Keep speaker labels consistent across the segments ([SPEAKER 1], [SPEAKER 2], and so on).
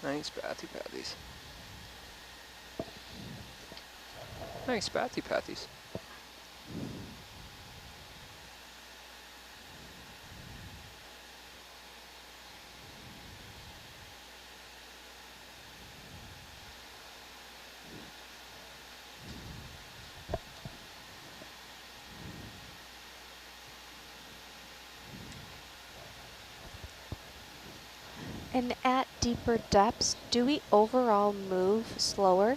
[SPEAKER 1] Nice batty patties. Nice batty patties.
[SPEAKER 2] And at deeper depths, do we overall move slower?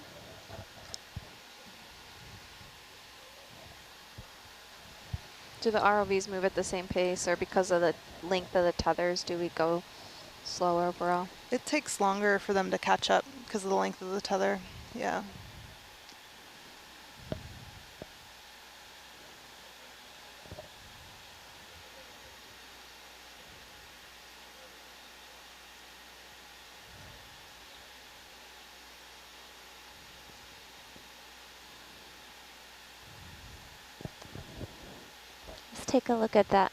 [SPEAKER 2] Do the ROVs move at the same pace, or because of the length of the tethers, do we go slower overall?
[SPEAKER 3] It takes longer for them to catch up because of the length of the tether. Yeah.
[SPEAKER 2] Let's take a look at that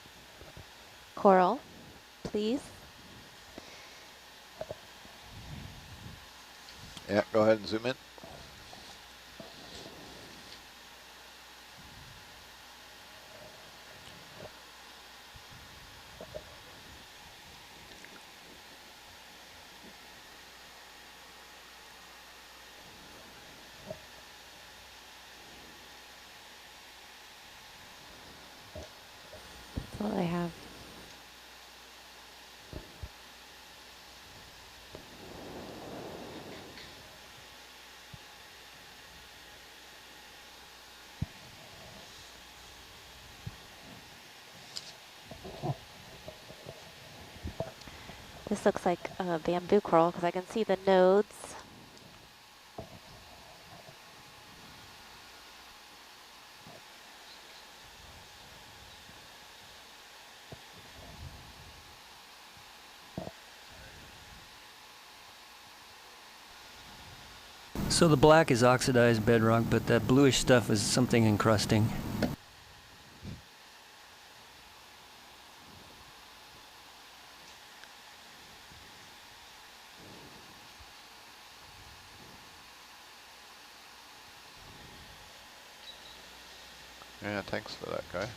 [SPEAKER 2] coral, please.
[SPEAKER 4] Yeah, go ahead and zoom in.
[SPEAKER 2] That's all I have. This looks like a bamboo coral because I can see the nodes.
[SPEAKER 5] So the black is oxidized bedrock, but that bluish stuff is something encrusting.
[SPEAKER 4] Yeah, thanks for that, guy.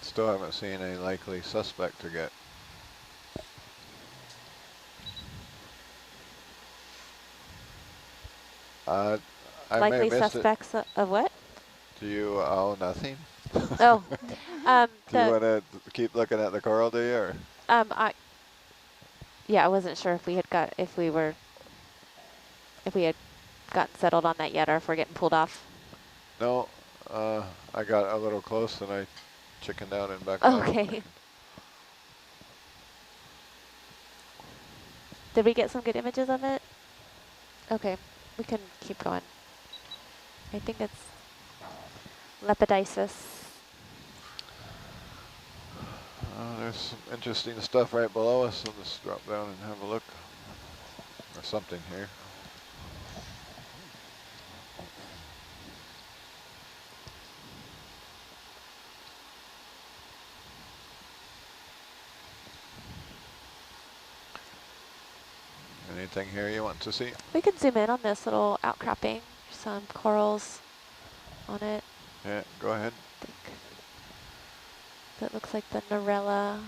[SPEAKER 4] Still haven't seen a likely suspect to get. I may
[SPEAKER 2] Likely
[SPEAKER 4] have missed it.
[SPEAKER 2] suspects of what?
[SPEAKER 4] Do you? Oh, nothing.
[SPEAKER 2] Oh,
[SPEAKER 4] Do you want to keep looking at the coral, do you? Or?
[SPEAKER 2] Yeah, I wasn't sure if we had gotten settled on that yet, or if we're getting pulled off.
[SPEAKER 4] No, I got a little close and I chickened out and backed off.
[SPEAKER 2] Okay. Did we get some good images of it? Okay, we can keep going. I think it's Lepidopsis.
[SPEAKER 4] There's some interesting stuff right below us, so let's drop down and have a look. Or something here. Anything here you want to see?
[SPEAKER 2] We can zoom in on this little outcropping. Some corals on it.
[SPEAKER 4] Yeah, go ahead.
[SPEAKER 2] I think that looks like the Narella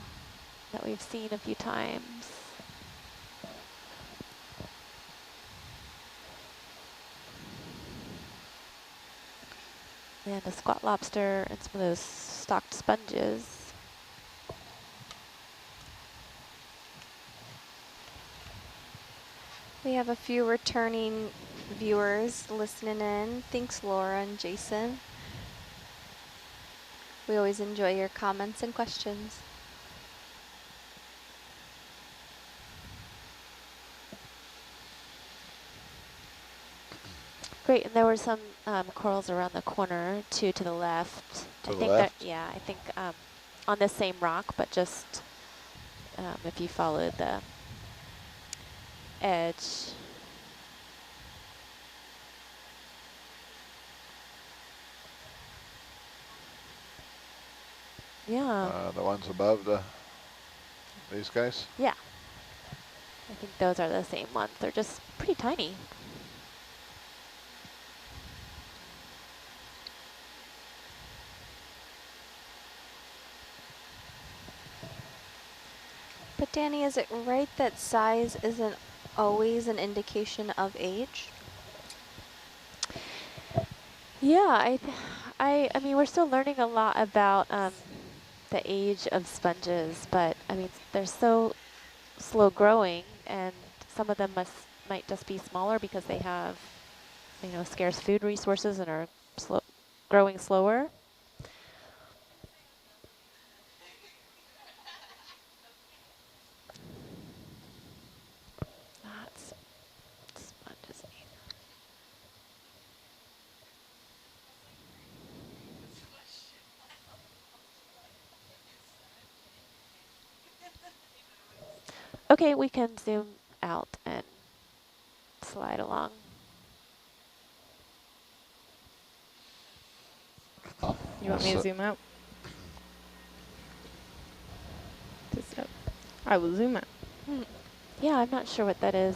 [SPEAKER 2] that we've seen a few times. And a squat lobster and some of those stocked sponges.
[SPEAKER 6] We have a few returning viewers listening in. Thanks, Laura and Jason. We always enjoy your comments and questions.
[SPEAKER 2] Great, and there were some corals around the corner, two to the left.
[SPEAKER 4] To the left?
[SPEAKER 2] Yeah, I think on the same rock, but just if you follow the edge. Yeah.
[SPEAKER 4] The ones above these guys?
[SPEAKER 2] Yeah. I think those are the same ones. They're just pretty tiny.
[SPEAKER 6] But Danny, is it right that size isn't always an indication of age?
[SPEAKER 2] Yeah, I mean, we're still learning a lot about the age of sponges, but I mean, they're so slow growing, and some of them might just be smaller because they have, you know, scarce food resources and are growing slower. That's sponges. Okay, we can zoom out and slide along.
[SPEAKER 7] You want me to zoom out? Just up. I will zoom out.
[SPEAKER 2] Yeah, I'm not sure what that is.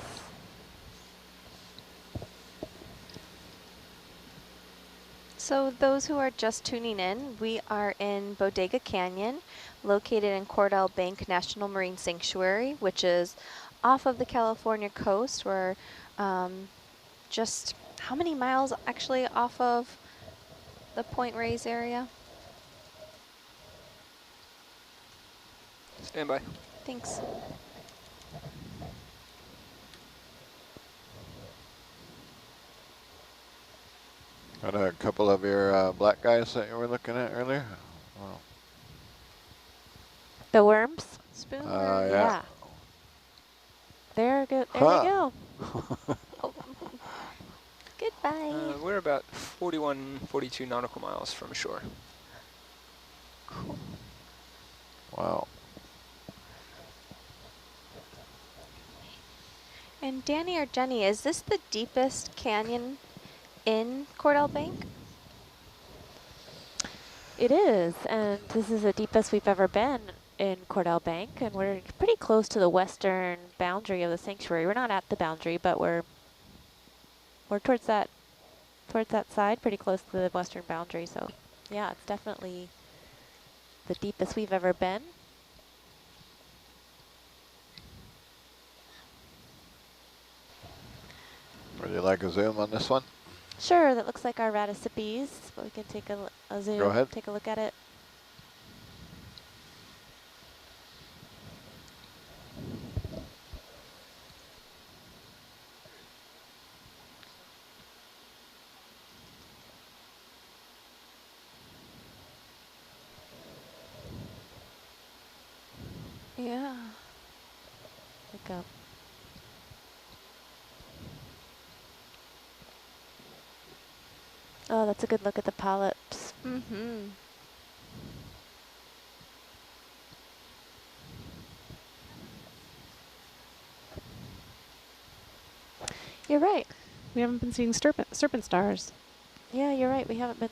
[SPEAKER 6] So those who are just tuning in, we are in Bodega Canyon, located in Cordell Bank National Marine Sanctuary, which is off of the California coast. We're just how many miles actually off of the Point Reyes area?
[SPEAKER 1] Stand by.
[SPEAKER 6] Thanks.
[SPEAKER 4] Got a couple of your black guys that you were looking at earlier? Wow.
[SPEAKER 2] The worms?
[SPEAKER 6] Spoon
[SPEAKER 4] Yeah.
[SPEAKER 2] There they go.
[SPEAKER 6] Oh. Goodbye.
[SPEAKER 1] We're about 41, 42 nautical miles from shore.
[SPEAKER 6] Cool.
[SPEAKER 4] Wow.
[SPEAKER 6] And Danny or Jenny, is this the deepest canyon in Cordell Bank?
[SPEAKER 2] It is, and this is the deepest we've ever been in Cordell Bank, and we're pretty close to the western boundary of the sanctuary. We're not at the boundary, but we're towards that side, pretty close to the western boundary. So, yeah, it's definitely the deepest we've ever been.
[SPEAKER 4] Would you like a zoom on this one?
[SPEAKER 2] Sure, that looks like our radicipes, but we can take a zoom,
[SPEAKER 4] Go ahead.
[SPEAKER 2] take a look at it.
[SPEAKER 6] Yeah.
[SPEAKER 2] Like a oh, that's a good look at the polyps.
[SPEAKER 6] Mm-hmm.
[SPEAKER 2] You're right.
[SPEAKER 7] We haven't been seeing serpent stars.
[SPEAKER 2] Yeah, you're right. We haven't been.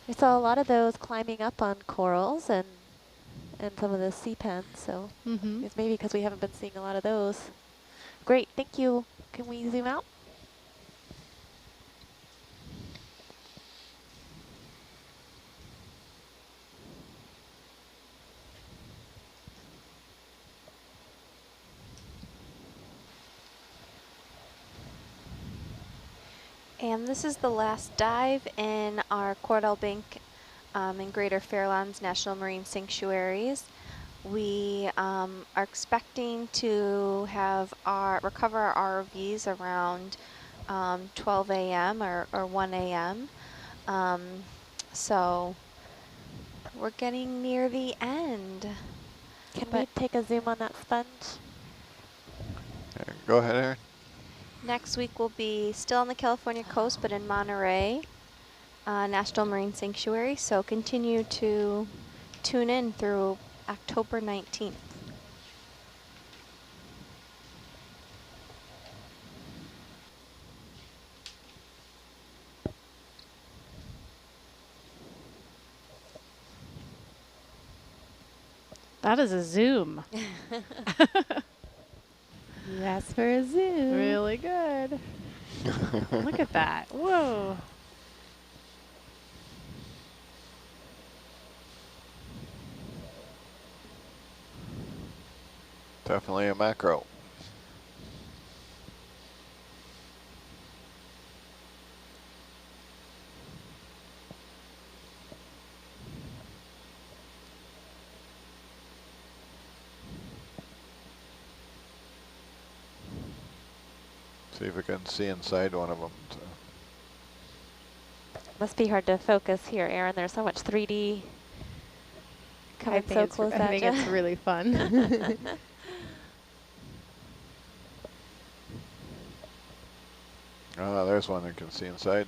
[SPEAKER 2] We saw a lot of those climbing up on corals and some of the sea pens, so it's maybe because we haven't been seeing a lot of those. Great, thank you. Can we zoom out?
[SPEAKER 6] And this is the last dive in our Cordell Bank and Greater Fairlands National Marine Sanctuaries. We are expecting to have recover our ROVs around 12 a.m. or 1 a.m. So we're getting near the end.
[SPEAKER 2] Can we take a zoom on that sponge?
[SPEAKER 4] Go ahead, Aaron.
[SPEAKER 6] Next week we'll be still on the California coast, but in Monterey National Marine Sanctuary. So continue to tune in through October 19th.
[SPEAKER 7] That is a zoom.
[SPEAKER 2] Yes, for a zoom.
[SPEAKER 7] Really good. Look at that. Whoa.
[SPEAKER 4] Definitely a macro. See if we can see inside one of them.
[SPEAKER 2] Must be hard to focus here, Aaron. There's so much 3D coming so close at
[SPEAKER 7] I think it's
[SPEAKER 2] you.
[SPEAKER 7] really fun.
[SPEAKER 4] Oh, there's one you can see inside.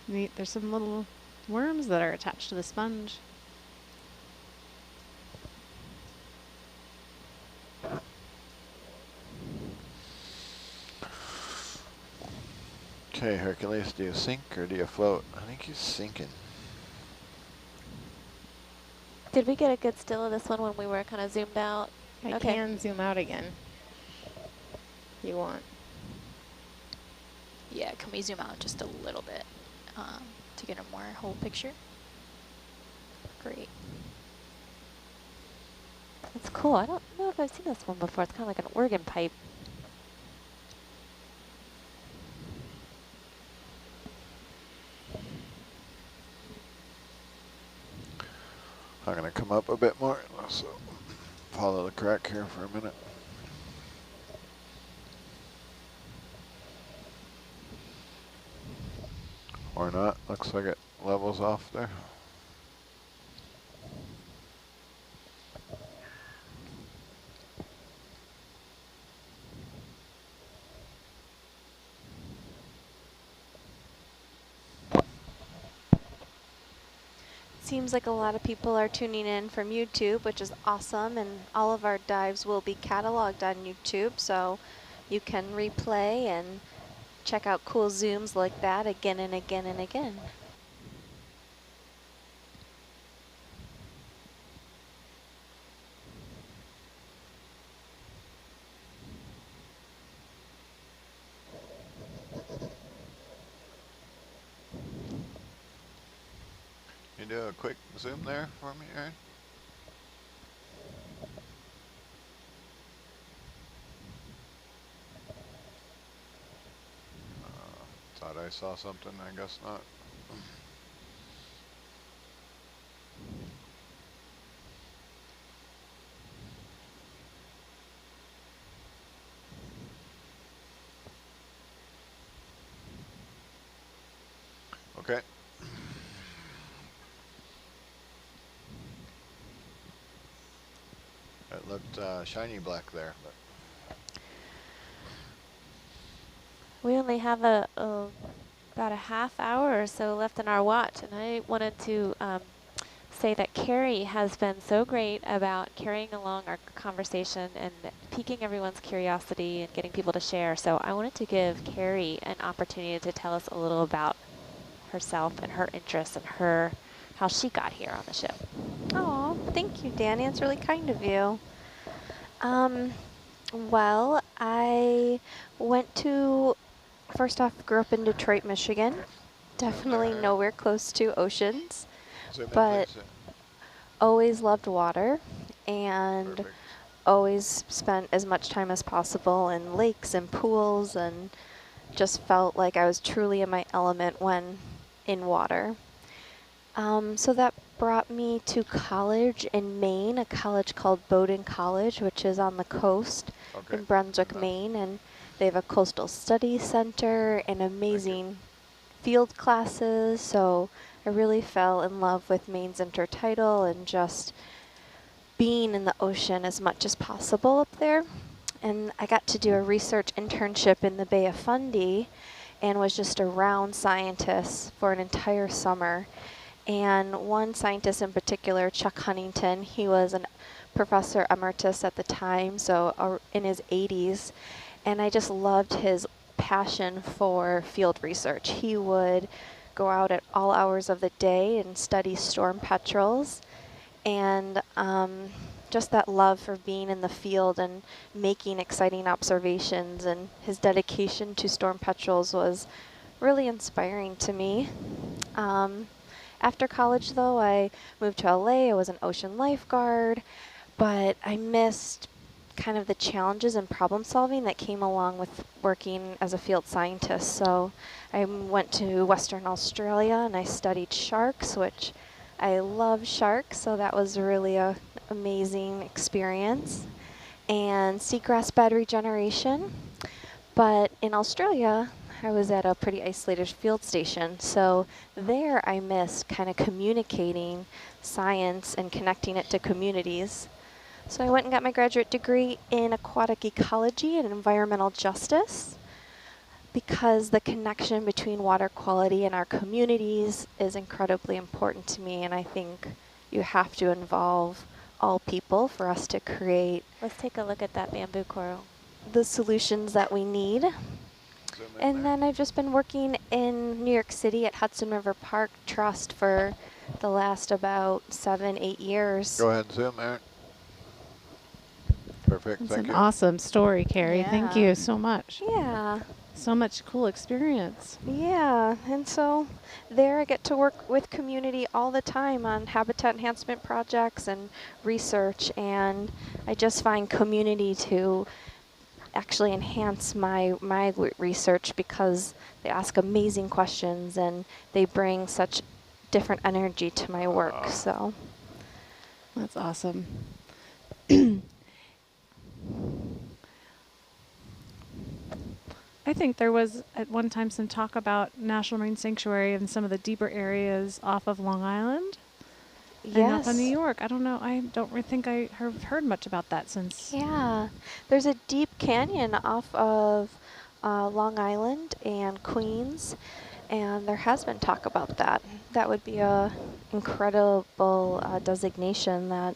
[SPEAKER 7] Neat. There's some little worms that are attached to the sponge.
[SPEAKER 4] Okay, Hercules, do you sink or do you float? I think he's sinking.
[SPEAKER 2] Did we get a good still of this one when we were kind of zoomed out?
[SPEAKER 7] I
[SPEAKER 2] Okay.
[SPEAKER 7] can zoom out again. If you want.
[SPEAKER 8] Yeah, can we zoom out just a little bit to get a more whole picture? Great.
[SPEAKER 2] That's cool. I don't know if I've seen this one before. It's kind of like an organ pipe.
[SPEAKER 4] I'm going to come up a bit more. Let's follow the crack here for a minute. Or not. Looks like it levels off there.
[SPEAKER 6] Seems like a lot of people are tuning in from YouTube, which is awesome, and all of our dives will be cataloged on YouTube, so you can replay and check out cool zooms like that again and again and again.
[SPEAKER 4] Can you do a quick zoom there for me, Aaron? Thought I saw something, I guess not. Okay. It looked shiny black there, but
[SPEAKER 2] We only have about a half hour or so left in our watch, and I wanted to say that Carrie has been so great about carrying along our conversation and piquing everyone's curiosity and getting people to share. So I wanted to give Carrie an opportunity to tell us a little about herself and her interests and how she got here on the ship.
[SPEAKER 6] Oh, thank you, Danny. It's really kind of you. Well, I first off, grew up in Detroit, Michigan. Definitely nowhere close to oceans,
[SPEAKER 4] zoom in,
[SPEAKER 6] but
[SPEAKER 4] please.
[SPEAKER 6] always loved water and
[SPEAKER 4] Perfect.
[SPEAKER 6] always spent as much time as possible in lakes and pools, and just felt like I was truly in my element when in water. So that brought me to college in Maine, a college called Bowdoin College, which is on the coast
[SPEAKER 4] Okay.
[SPEAKER 6] in Brunswick, Maine, and they have a coastal studies center and amazing field classes. So I really fell in love with Maine's intertidal and just being in the ocean as much as possible up there. And I got to do a research internship in the Bay of Fundy and was just around scientists for an entire summer. And one scientist in particular, Chuck Huntington, he was a professor emeritus at the time, so in his 80s. And I just loved his passion for field research. He would go out at all hours of the day and study storm petrels. And just that love for being in the field and making exciting observations, and his dedication to storm petrels was really inspiring to me. After college, though, I moved to LA. I was an ocean lifeguard, but I missed kind of the challenges and problem solving that came along with working as a field scientist. So I went to Western Australia and I studied sharks, which I love sharks, so that was really an amazing experience. And seagrass bed regeneration. But in Australia, I was at a pretty isolated field station, so there I missed kind of communicating science and connecting it to communities. So I went and got my graduate degree in aquatic ecology and environmental justice, because the connection between water quality and our communities is incredibly important to me, and I think you have to involve all people for us to create
[SPEAKER 2] Let's take a look at that bamboo coral.
[SPEAKER 6] the solutions that we need. And then I've just been working in New York City at Hudson River Park Trust for the last about 7-8 years.
[SPEAKER 4] Go ahead and zoom, Aaron. Perfect,
[SPEAKER 7] That's
[SPEAKER 4] thank
[SPEAKER 7] an
[SPEAKER 4] you.
[SPEAKER 7] awesome story, Carrie. Thank
[SPEAKER 8] Yeah.
[SPEAKER 7] you so much.
[SPEAKER 6] Yeah.
[SPEAKER 7] So much cool experience.
[SPEAKER 6] Yeah, and so there I get to work with community all the time on habitat enhancement projects and research, and I just find community to actually enhance my research, because they ask amazing questions and they bring such different energy to my work. So
[SPEAKER 7] That's awesome. I think there was at one time some talk about National Marine Sanctuary and some of the deeper areas off of Long Island and up in New
[SPEAKER 6] yes.
[SPEAKER 7] York. I don't know. I don't think I have heard much about that since.
[SPEAKER 6] Yeah, there's a deep canyon off of Long Island and Queens, and there has been talk about that. That would be a incredible designation that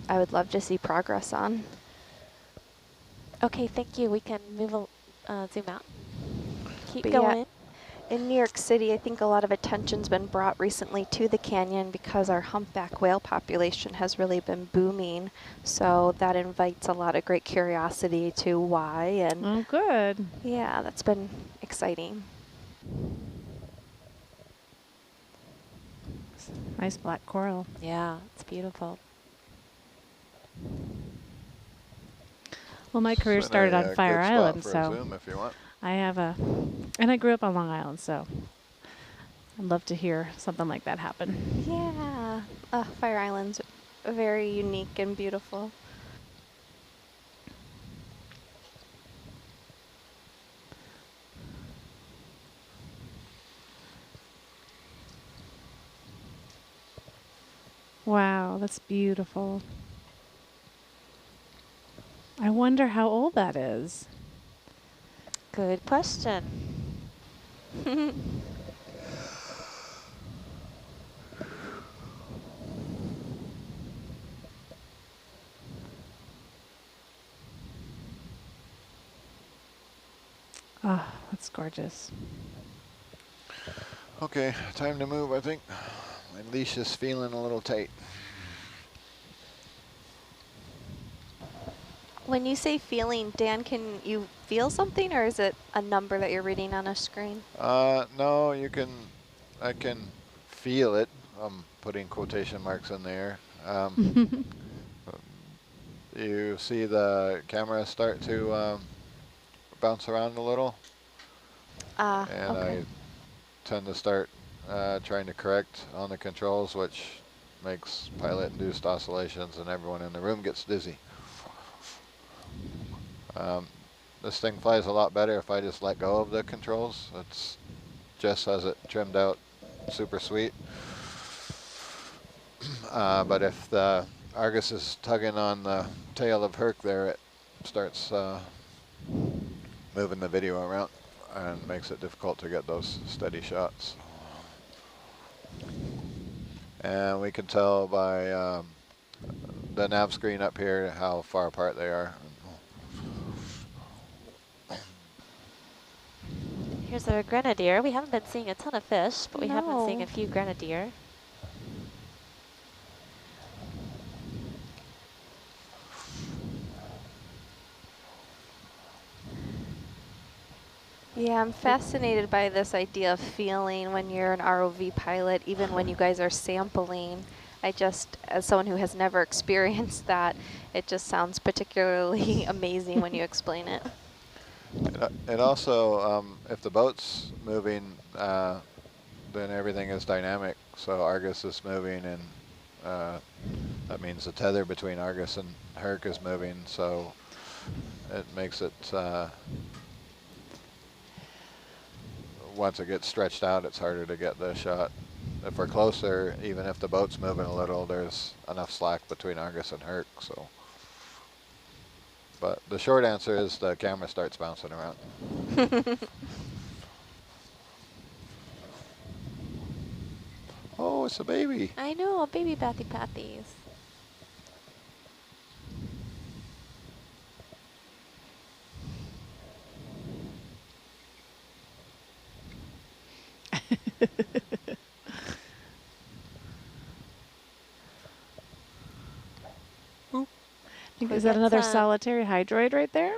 [SPEAKER 6] I would love to see progress on.
[SPEAKER 2] Okay, thank you. We can move, zoom out. Keep
[SPEAKER 6] But yeah,
[SPEAKER 2] going.
[SPEAKER 6] in New York City, I think a lot of attention's been brought recently to the canyon because our humpback whale population has really been booming. So that invites a lot of great curiosity to why, and
[SPEAKER 7] Oh, good.
[SPEAKER 6] yeah, that's been exciting.
[SPEAKER 7] Nice black coral.
[SPEAKER 2] Yeah, it's beautiful.
[SPEAKER 7] Well, my career
[SPEAKER 4] It's
[SPEAKER 7] started
[SPEAKER 4] a,
[SPEAKER 7] on Fire
[SPEAKER 4] good spot
[SPEAKER 7] Island,
[SPEAKER 4] for a
[SPEAKER 7] so
[SPEAKER 4] zoom if you want.
[SPEAKER 7] I have and I grew up on Long Island, so I'd love to hear something like that happen.
[SPEAKER 6] Yeah, Fire Island's very unique and beautiful.
[SPEAKER 7] Wow, that's beautiful. I wonder how old that is.
[SPEAKER 2] Good question.
[SPEAKER 7] Oh, that's gorgeous.
[SPEAKER 4] Okay, time to move, I think. My leash is feeling a little tight.
[SPEAKER 6] When you say feeling, Dan, can you feel something, or is it a number that you're reading on a screen?
[SPEAKER 4] No, I can feel it. I'm putting quotation marks in there. You see the camera start to bounce around a little, and
[SPEAKER 6] Okay.
[SPEAKER 4] I tend to start trying to correct on the controls, which makes pilot-induced oscillations, and everyone in the room gets dizzy. This thing flies a lot better if I just let go of the controls. It's just has it trimmed out super sweet. But if the Argus is tugging on the tail of Herc there, it starts moving the video around and makes it difficult to get those steady shots. And we can tell by the nav screen up here how far apart they are.
[SPEAKER 2] Here's our grenadier. We haven't been seeing a ton of fish, but we have been seeing
[SPEAKER 6] No.
[SPEAKER 2] a few grenadier.
[SPEAKER 6] Yeah, I'm fascinated by this idea of feeling when you're an ROV pilot, even when you guys are sampling. I just, as someone who has never experienced that, it just sounds particularly amazing when you explain it.
[SPEAKER 4] It also, if the boat's moving, then everything is dynamic. So Argus is moving, and that means the tether between Argus and Herc is moving. So it makes it, once it gets stretched out, it's harder to get the shot. If we're closer, even if the boat's moving a little, there's enough slack between Argus and Herc. So, but the short answer is the camera starts bouncing around. Oh, it's a baby.
[SPEAKER 2] I know, baby Bathy Pathies.
[SPEAKER 7] Is that another solitary hydroid right there?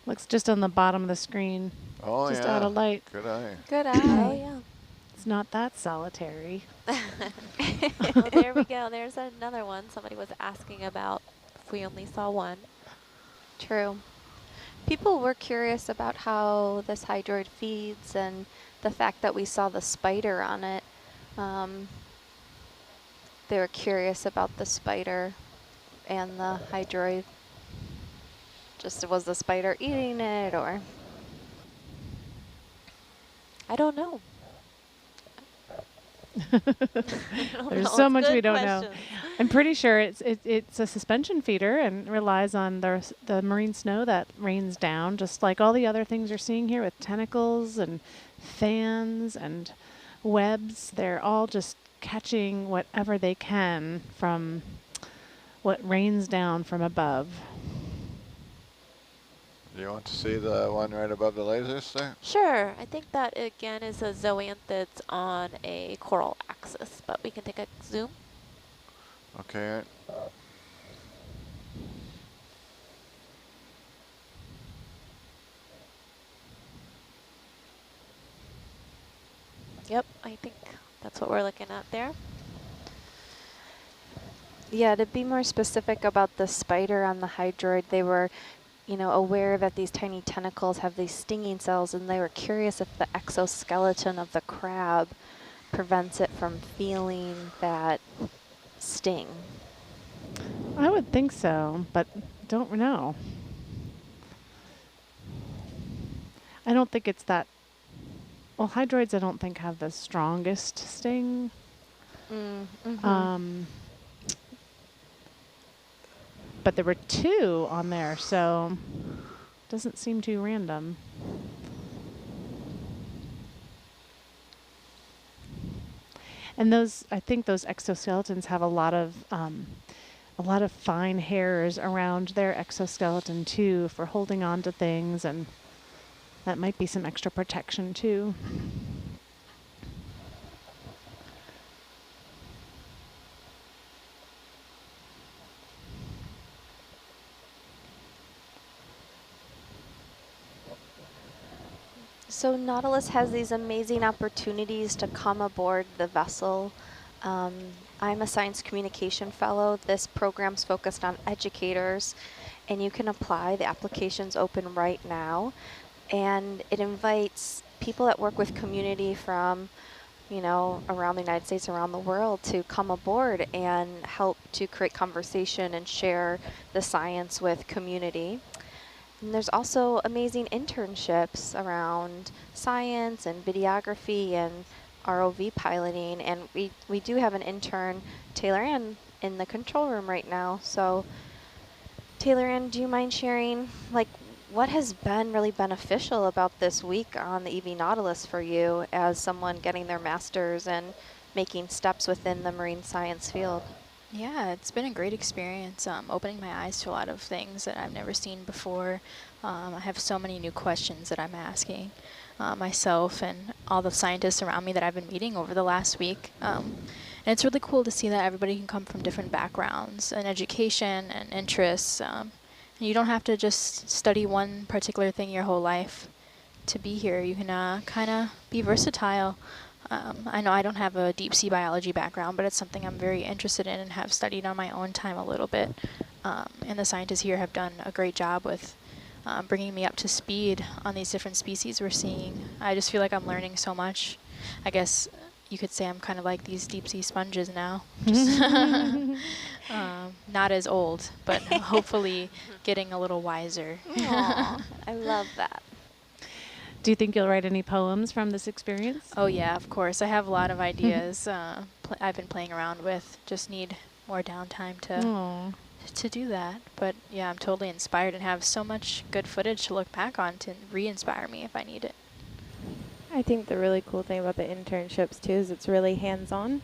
[SPEAKER 7] Looks just on the bottom of the screen.
[SPEAKER 4] Oh,
[SPEAKER 7] just
[SPEAKER 4] yeah.
[SPEAKER 7] out of light.
[SPEAKER 4] Good eye.
[SPEAKER 6] Good eye.
[SPEAKER 2] Oh, yeah.
[SPEAKER 7] It's not that solitary.
[SPEAKER 2] Well, there we go. There's another one somebody was asking about if we only saw one.
[SPEAKER 6] True. People were curious about how this hydroid feeds and the fact that we saw the spider on it. They were curious about the spider and the hydroid. Just was the spider eating it, or?
[SPEAKER 2] I don't know.
[SPEAKER 7] There's so much we don't know. I'm pretty sure it's a suspension feeder and relies on the marine snow that rains down, just like all the other things you're seeing here with tentacles and fans and webs. They're all just catching whatever they can from what rains down from above.
[SPEAKER 4] Do you want to see the one right above the lasers there?
[SPEAKER 2] Sure. I think that, again, is a zoanthid on a coral axis, but we can take a zoom.
[SPEAKER 4] Okay.
[SPEAKER 2] Yep, I think that's what we're looking at there.
[SPEAKER 6] Yeah, to be more specific about the spider on the hydroid, they were, aware that these tiny tentacles have these stinging cells, and they were curious if the exoskeleton of the crab prevents it from feeling that sting.
[SPEAKER 7] I would think so, but don't know. I don't think it's that. Well, hydroids I don't think have the strongest sting. But there were 2 on there, so doesn't seem too random. And I think those exoskeletons have a lot of fine hairs around their exoskeleton too for holding on to things, and that might be some extra protection too.
[SPEAKER 6] So Nautilus has these amazing opportunities to come aboard the vessel. I'm a science communication fellow. This program's focused on educators, and you can apply. The application's open right now, and it invites people that work with community from, around the United States, around the world, to come aboard and help to create conversation and share the science with community. And there's also amazing internships around science and videography and ROV piloting. And we do have an intern, Taylor Ann, in the control room right now. So Taylor Ann, do you mind sharing, what has been really beneficial about this week on the EV Nautilus for you as someone getting their master's and making steps within the marine science field?
[SPEAKER 8] Yeah, it's been a great experience, opening my eyes to a lot of things that I've never seen before. I have so many new questions that I'm asking myself and all the scientists around me that I've been meeting over the last week. And it's really cool to see that everybody can come from different backgrounds and education and interests. And you don't have to just study one particular thing your whole life. to be here. You can kind of be versatile. I know I don't have a deep sea biology background, but it's something I'm very interested in and have studied on my own time a little bit. And the scientists here have done a great job with bringing me up to speed on these different species we're seeing. I just feel like I'm learning so much. I guess you could say I'm kind of like these deep sea sponges now. Just not as old, but hopefully getting a little wiser.
[SPEAKER 6] Aw, I love that.
[SPEAKER 7] Do you think you'll write any poems from this experience?
[SPEAKER 8] Oh yeah, of course. I have a lot of ideas I've been playing around with. Just need more downtime to do that. But yeah, I'm totally inspired and have so much good footage to look back on to re-inspire me if I need it.
[SPEAKER 9] I think the really cool thing about the internships too is it's really hands-on.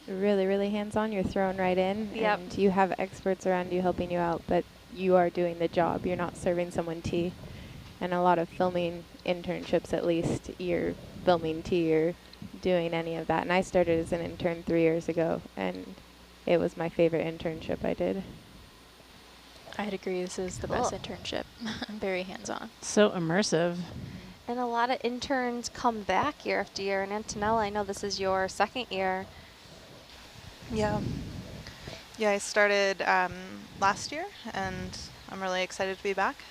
[SPEAKER 9] Really, really hands-on. You're thrown right in,
[SPEAKER 6] Yep.
[SPEAKER 9] and you have experts around you helping you out, but you are doing the job. You're not serving someone tea. And a lot of filming internships, at least, you're filming tea or doing any of that. And I started as an intern 3 years ago, and it was my favorite internship I did.
[SPEAKER 8] I'd agree. This is the best internship. I'm very hands-on.
[SPEAKER 7] So immersive.
[SPEAKER 6] And a lot of interns come back year after year. And Antonella, I know this is your second year.
[SPEAKER 3] Yeah. Yeah, I started last year, and I'm really excited to be back.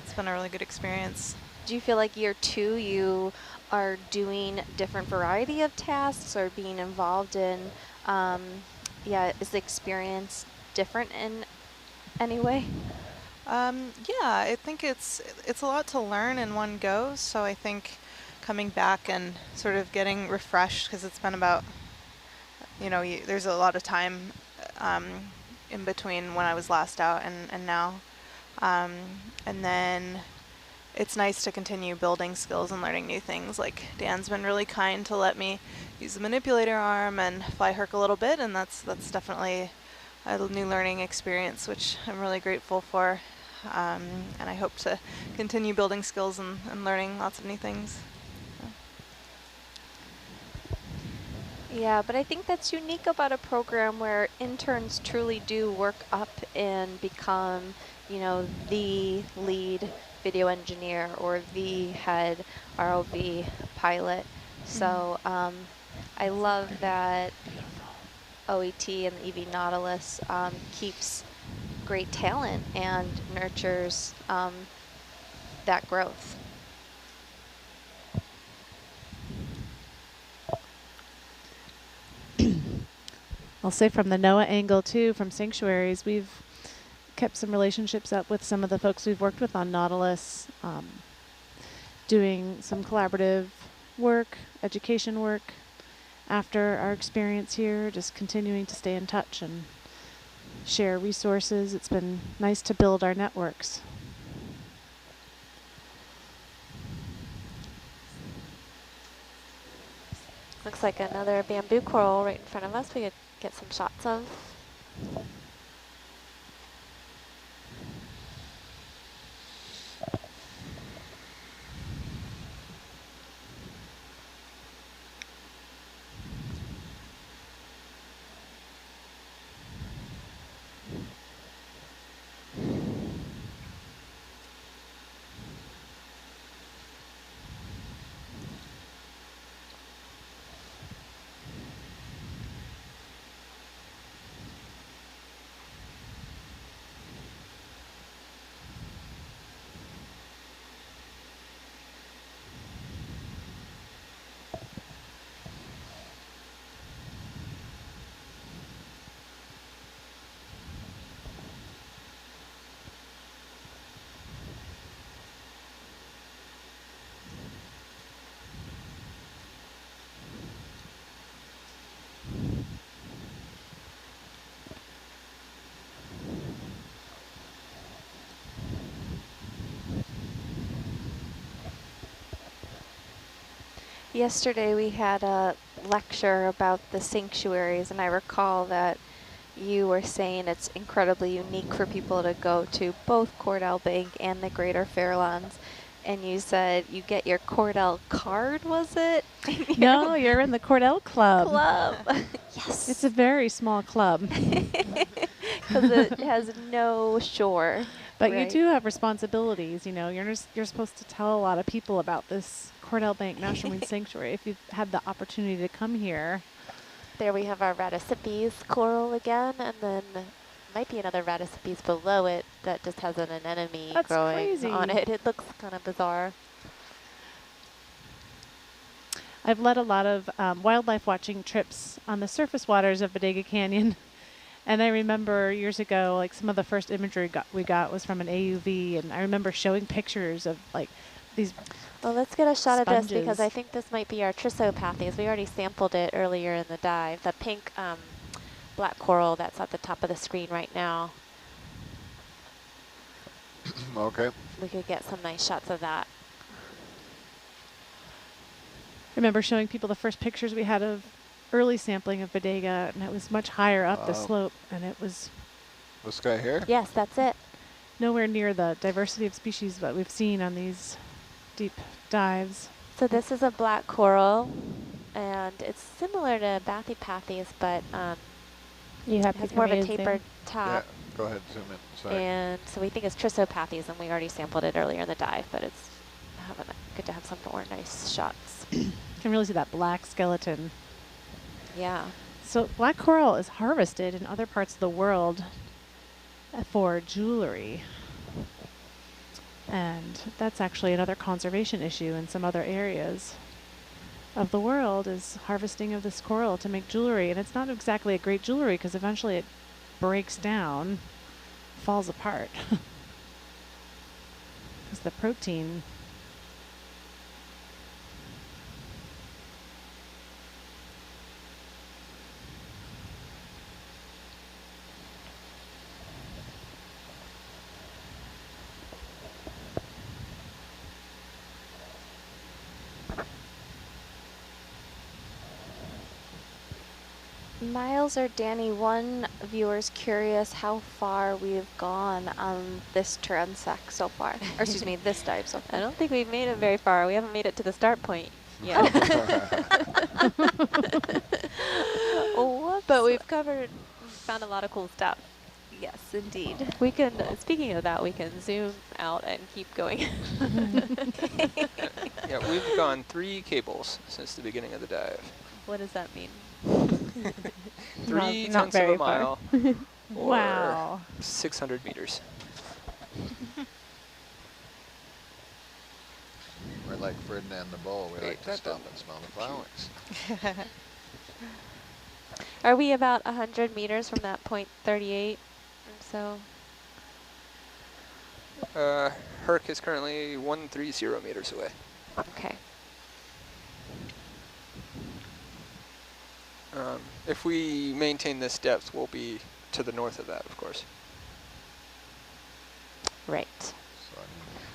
[SPEAKER 3] It's been a really good experience.
[SPEAKER 6] Do you feel like year 2 you are doing different variety of tasks or being involved in, is the experience different in any way?
[SPEAKER 3] Yeah, I think it's a lot to learn in one go, so I think coming back and sort of getting refreshed, because it's been about, there's a lot of time in between when I was last out and now. And then it's nice to continue building skills and learning new things. Like Dan's been really kind to let me use the manipulator arm and fly Herc a little bit, and that's definitely a new learning experience, which I'm really grateful for. And I hope to continue building skills and learning lots of new things.
[SPEAKER 6] Yeah, but I think that's unique about a program where interns truly do work up and become, the lead video engineer or the head ROV pilot. So I love that OET and the EV Nautilus keeps great talent and nurtures that growth.
[SPEAKER 7] I'll say from the NOAA angle too, from sanctuaries, we've kept some relationships up with some of the folks we've worked with on Nautilus, doing some collaborative work, education work after our experience here, just continuing to stay in touch and share resources. It's been nice to build our networks.
[SPEAKER 2] Looks like another bamboo coral right in front of us we could get some shots of. Yesterday we had a lecture about the sanctuaries, and I recall that you were saying it's incredibly unique for people to go to both Cordell Bank and the Greater Farallones. And you said you get your Cordell card, was it?
[SPEAKER 7] No, you're in the Cordell Club.
[SPEAKER 6] Yes.
[SPEAKER 7] It's a very small club.
[SPEAKER 6] Because it has no shore.
[SPEAKER 7] But
[SPEAKER 6] Right.
[SPEAKER 7] you do have responsibilities, you know. You're supposed to tell a lot of people about this Cordell Bank National Marine Sanctuary if you've had the opportunity to come here.
[SPEAKER 2] There we have our Radicipes coral again, and then might be another Radicipes below it that just has an anemone
[SPEAKER 7] That's
[SPEAKER 2] growing
[SPEAKER 7] crazy.
[SPEAKER 2] on it. It looks kind of bizarre.
[SPEAKER 7] I've led a lot of wildlife watching trips on the surface waters of Bodega Canyon. And I remember years ago, like some of the first imagery we got was from an AUV, and I remember showing pictures of like these.
[SPEAKER 2] Well, let's get a shot of this because
[SPEAKER 7] sponges.
[SPEAKER 2] I think this might be our Trissopathes. We already sampled it earlier in the dive. The pink black coral that's at the top of the screen right now.
[SPEAKER 4] Okay.
[SPEAKER 2] We could get some nice shots of that.
[SPEAKER 7] I remember showing people the first pictures we had of early sampling of Bodega, and it was much higher up the slope, and it was
[SPEAKER 4] This guy here?
[SPEAKER 2] Yes, that's it.
[SPEAKER 7] nowhere near the diversity of species that we've seen on these deep dives.
[SPEAKER 2] So this is a black coral, and it's similar to Bathypathes, but
[SPEAKER 9] You
[SPEAKER 2] it
[SPEAKER 9] have
[SPEAKER 2] has more of a tapered
[SPEAKER 4] Yeah,
[SPEAKER 2] top.
[SPEAKER 4] go ahead, zoom in. Sorry.
[SPEAKER 2] And so we think it's Trissopathes, and we already sampled it earlier in the dive, but it's good to have some more nice shots.
[SPEAKER 7] You can really see that black skeleton.
[SPEAKER 2] Yeah.
[SPEAKER 7] So black coral is harvested in other parts of the world for jewelry. And that's actually another conservation issue in some other areas of the world, is harvesting of this coral to make jewelry. And it's not exactly a great jewelry because eventually it breaks down, falls apart. Because the protein
[SPEAKER 6] Miles or Danny, one viewer's curious how far we've gone on this transect so far. Or excuse me, this dive so far.
[SPEAKER 2] I don't think we've made it very far. We haven't made it to the start point yet. But we've found a lot of cool stuff.
[SPEAKER 6] Yes, indeed.
[SPEAKER 2] We can, speaking of that, we can zoom out and keep going.
[SPEAKER 1] Yeah, we've gone 3 cables since the beginning of the dive.
[SPEAKER 2] What does that mean?
[SPEAKER 1] 3
[SPEAKER 9] not
[SPEAKER 1] tenths of
[SPEAKER 9] very
[SPEAKER 1] a mile. Or
[SPEAKER 7] Wow.
[SPEAKER 1] 600 meters.
[SPEAKER 4] We're like Ferdinand the Bull. We
[SPEAKER 1] Wait,
[SPEAKER 4] like to
[SPEAKER 1] that
[SPEAKER 4] stop
[SPEAKER 1] doesn't
[SPEAKER 4] and smell the flowers.
[SPEAKER 2] Are we about 100 meters from that point 38 or so?
[SPEAKER 1] Herc is currently 130 meters away.
[SPEAKER 2] Okay.
[SPEAKER 1] If we maintain this depth, we'll be to the north of that, of course.
[SPEAKER 2] Right.
[SPEAKER 4] So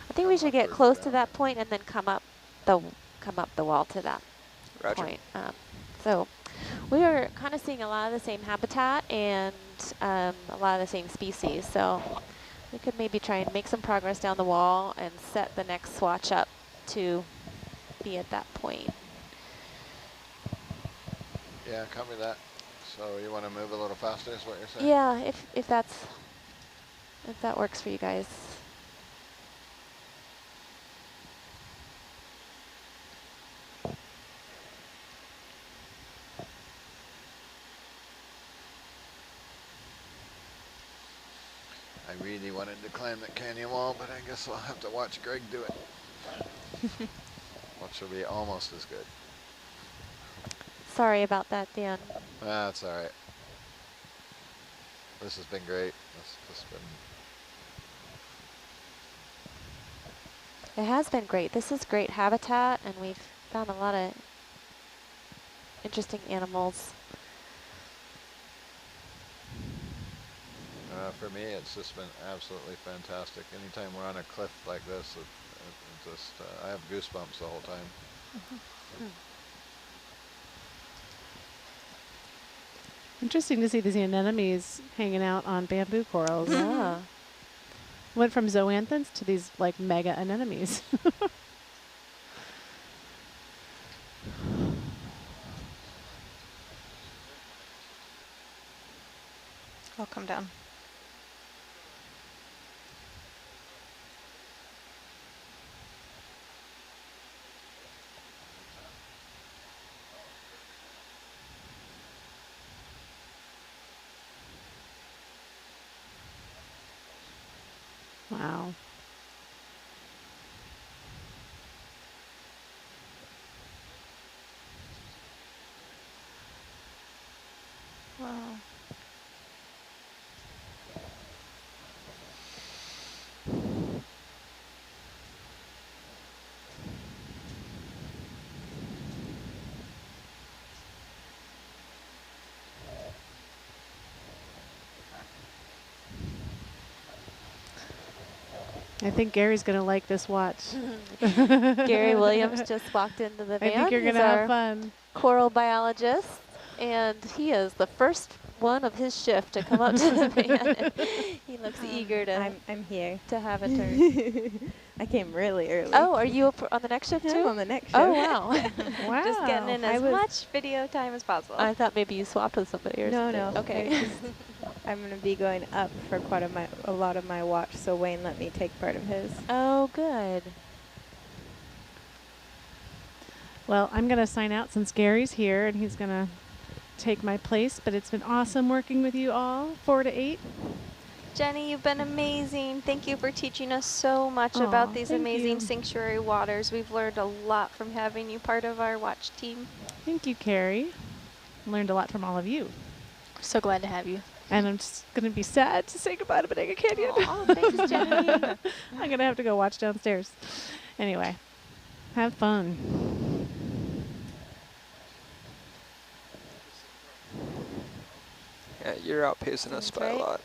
[SPEAKER 2] I think we should get close to that point and then come up the wall to that
[SPEAKER 1] Roger.
[SPEAKER 2] point. So we are kind of seeing a lot of the same habitat and a lot of the same species. So we could maybe try and make some progress down the wall and set the next swatch up to be at that point.
[SPEAKER 4] Yeah, copy that. So you want to move a little faster is what you're saying?
[SPEAKER 2] Yeah, if that works for you guys.
[SPEAKER 4] I really wanted to climb that canyon wall, but I guess I'll have to watch Greg do it. Which will be almost as good.
[SPEAKER 2] Sorry about that, Dan.
[SPEAKER 4] That's all right. This has been great. This has been.
[SPEAKER 2] It has been great. This is great habitat, and we've found a lot of interesting animals.
[SPEAKER 4] For me, it's just been absolutely fantastic. Anytime we're on a cliff like this, I have goosebumps the whole time.
[SPEAKER 7] Interesting to see these anemones hanging out on bamboo corals.
[SPEAKER 2] Yeah.
[SPEAKER 7] Went from zoanthans to these like mega anemones.
[SPEAKER 3] I'll come down.
[SPEAKER 7] Wow.
[SPEAKER 3] Wow.
[SPEAKER 7] I think Gary's going to like this watch.
[SPEAKER 2] Gary Williams just walked into the van.
[SPEAKER 7] I think you're going to have fun.
[SPEAKER 2] Coral biologist, and he is the first one of his shift to come up to the van. He looks eager to
[SPEAKER 9] I'm here
[SPEAKER 2] to have a turn.
[SPEAKER 9] I came really early.
[SPEAKER 2] Oh, are you on the next shift too?
[SPEAKER 9] I'm on the next shift.
[SPEAKER 2] Oh, wow.
[SPEAKER 7] Wow.
[SPEAKER 6] Just getting in as much video time as possible.
[SPEAKER 2] I thought maybe you swapped with somebody or something.
[SPEAKER 9] No.
[SPEAKER 2] Okay.
[SPEAKER 9] I'm going to be going up for a lot of my watch, so Wayne let me take part of his.
[SPEAKER 2] Oh, good.
[SPEAKER 7] Well, I'm going to sign out since Gary's here, and he's going to take my place, but it's been awesome working with you all, 4 to 8.
[SPEAKER 6] Jenny, you've been amazing. Thank you for teaching us so much about these amazing sanctuary waters. We've learned a lot from having you part of our watch team.
[SPEAKER 7] Thank you, Carrie. Learned a lot from all of you.
[SPEAKER 8] So glad to have you.
[SPEAKER 7] And I'm just going to be sad to say goodbye to Bodega Canyon.
[SPEAKER 2] Oh, thanks, Jenny.
[SPEAKER 7] I'm going to have to go watch downstairs. Anyway, have fun.
[SPEAKER 1] Yeah, you're outpacing us by
[SPEAKER 2] right.
[SPEAKER 1] a lot.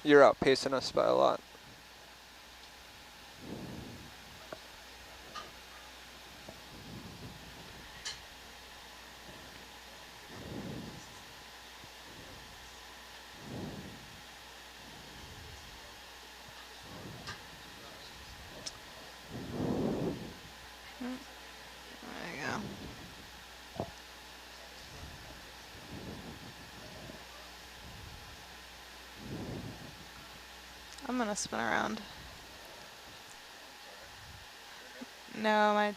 [SPEAKER 1] You're outpacing us by a lot.
[SPEAKER 3] There you go. I'm gonna spin around. No,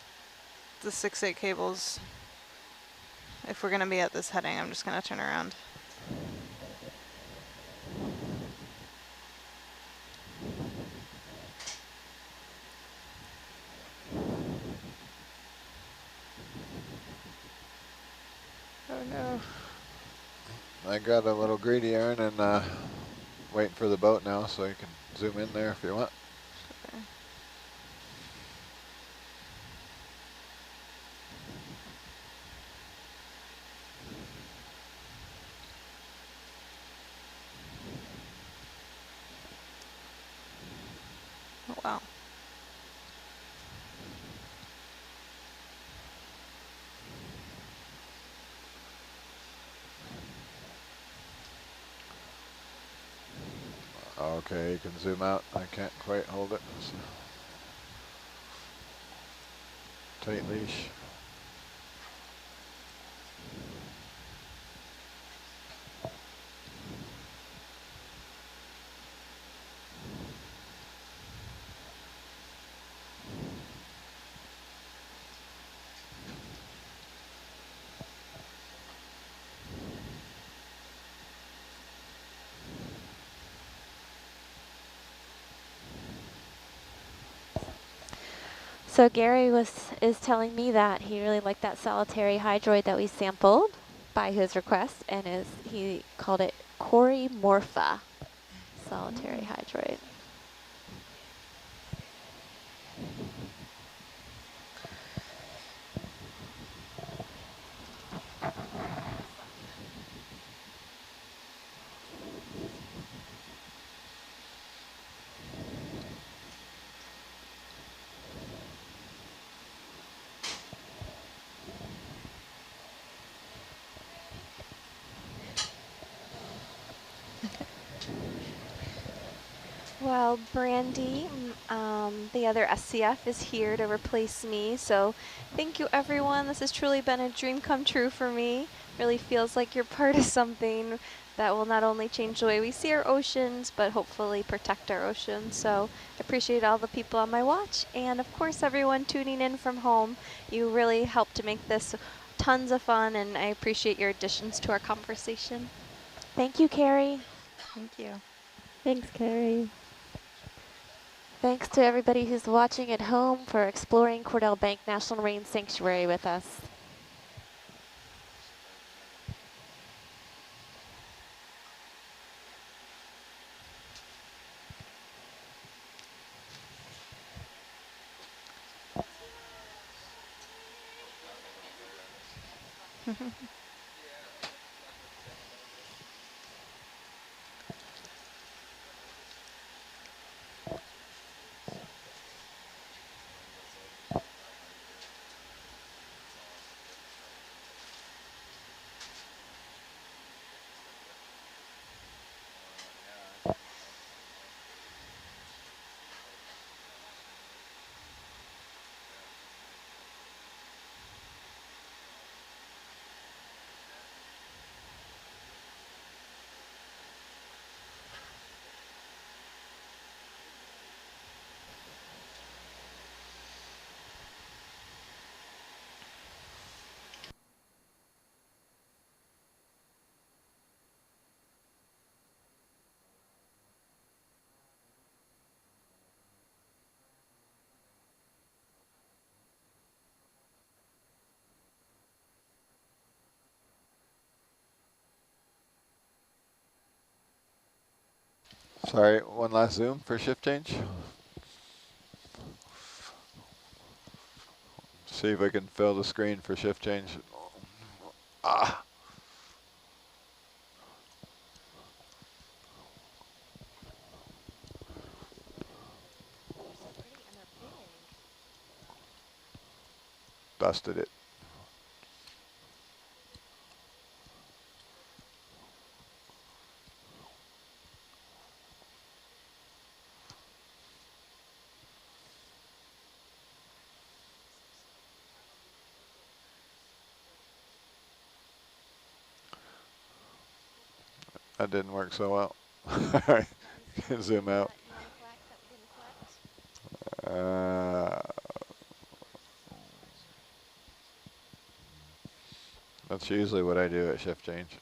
[SPEAKER 3] the 6/8 cables. If we're gonna be at this heading, I'm just gonna turn around. Oh no.
[SPEAKER 4] I got a little greedy, Aaron, and waiting for the boat now, so you can zoom in there if you want.
[SPEAKER 3] Okay. Oh wow.
[SPEAKER 4] Okay, you can zoom out. I can't quite hold it. So. Tight leash.
[SPEAKER 2] So Gary is telling me that he really liked that solitary hydroid that we sampled by his request, and he called it Corymorpha solitary hydroid.
[SPEAKER 6] Well, Brandy, the other SCF is here to replace me, so thank you everyone. This has truly been a dream come true for me. Really feels like you're part of something that will not only change the way we see our oceans, but hopefully protect our oceans. So I appreciate all the people on my watch, and of course everyone tuning in from home. You really helped to make this tons of fun, and I appreciate your additions to our conversation.
[SPEAKER 2] Thank you, Carrie.
[SPEAKER 3] Thank you.
[SPEAKER 9] Thanks, Carrie.
[SPEAKER 2] thanks to everybody who's watching at home for exploring Cordell Bank National Marine Sanctuary with us.
[SPEAKER 4] Sorry, one last zoom for shift change. See if I can fill the screen for shift change. Ah. Busted it. That didn't work so well. All right, zoom out. That's usually what I do at shift change.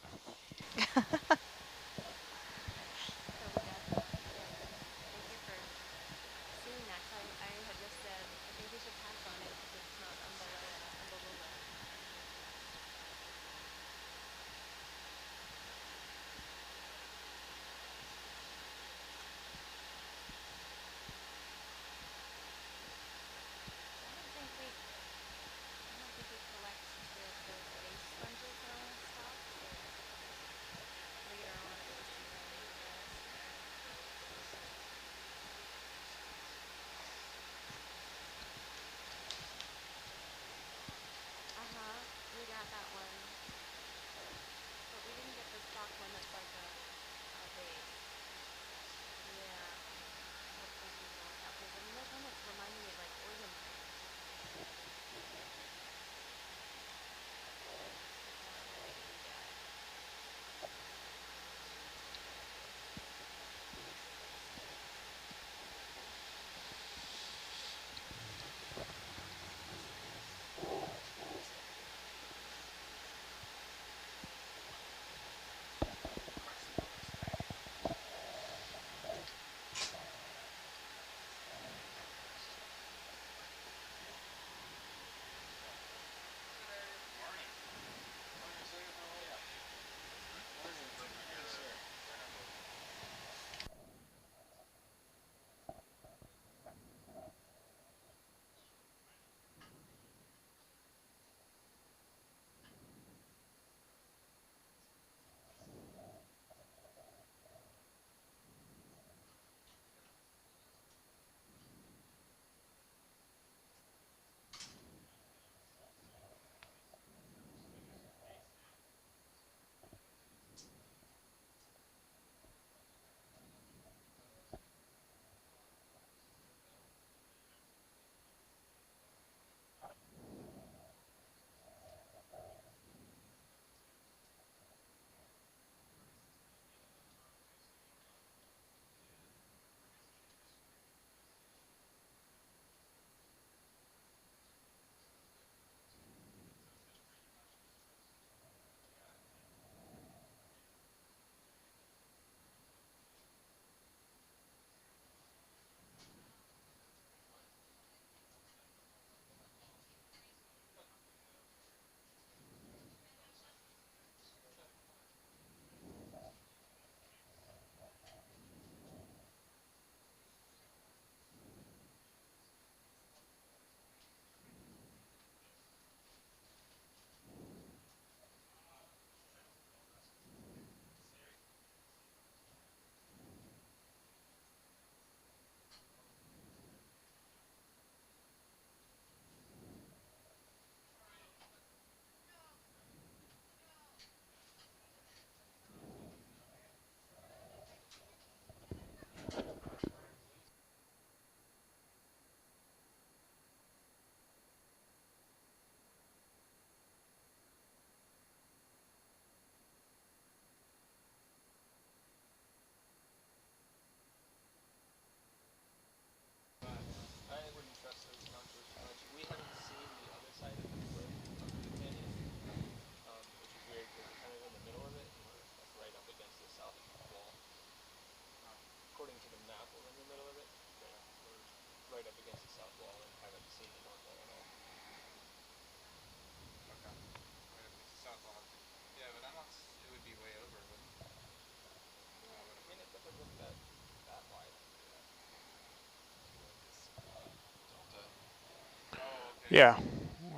[SPEAKER 10] Yeah.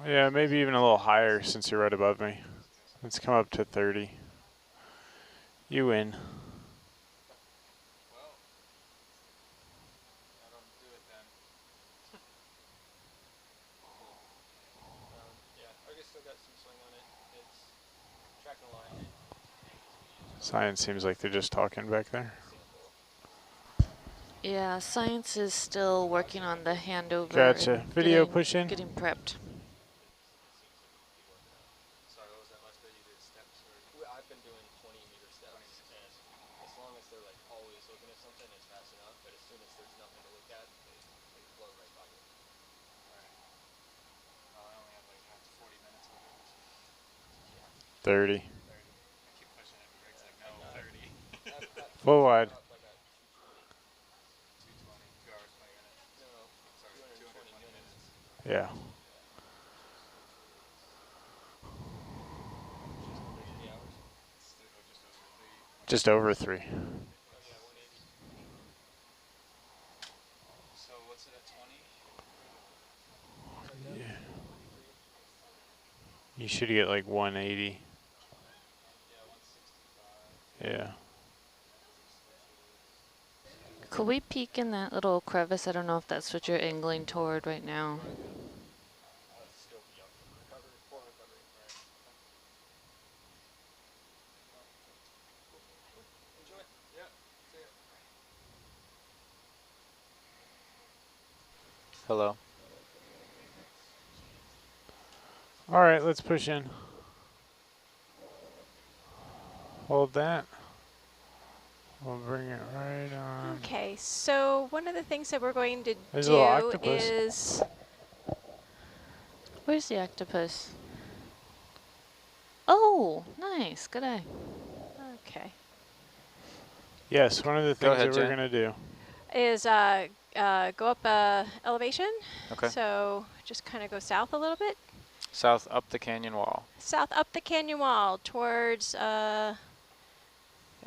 [SPEAKER 10] Yeah, maybe even a little higher since you're right above me. Let's come up to 30. You win. Science seems like they're just talking back there.
[SPEAKER 11] Yeah, science is still working on the handover.
[SPEAKER 10] Gotcha.
[SPEAKER 11] And
[SPEAKER 10] Video push in.
[SPEAKER 11] getting prepped.
[SPEAKER 1] I've been doing 20-meter steps, and as long as they're like always looking at something, it's fast enough. But as soon as there's nothing to look at, they blow right by you. All right. I only have like 40 minutes of it.
[SPEAKER 10] 30.
[SPEAKER 1] I keep pushing it, Greg's like, no, 30.
[SPEAKER 10] Full wide. Yeah. Just over 3.
[SPEAKER 1] So what's it at 20?
[SPEAKER 10] Yeah. You should get like 180. Yeah.
[SPEAKER 11] Could we peek in that little crevice? I don't know if that's what you're angling toward right now.
[SPEAKER 12] Hello.
[SPEAKER 10] All right, let's push in. Hold that. We'll bring it right on.
[SPEAKER 13] Okay, so one of the things that we're going to
[SPEAKER 10] There's a little
[SPEAKER 13] do
[SPEAKER 10] octopus.
[SPEAKER 13] is...
[SPEAKER 11] Where's the octopus? Oh, nice. Good eye.
[SPEAKER 13] Okay.
[SPEAKER 10] Yes, one of the
[SPEAKER 12] Go
[SPEAKER 10] things
[SPEAKER 12] ahead,
[SPEAKER 10] that we're
[SPEAKER 12] Jen.
[SPEAKER 10] going to do.
[SPEAKER 13] Is go up elevation.
[SPEAKER 12] Okay.
[SPEAKER 13] So just kind of go south a little bit.
[SPEAKER 12] South up the canyon wall.
[SPEAKER 13] South up the canyon wall towards, gotta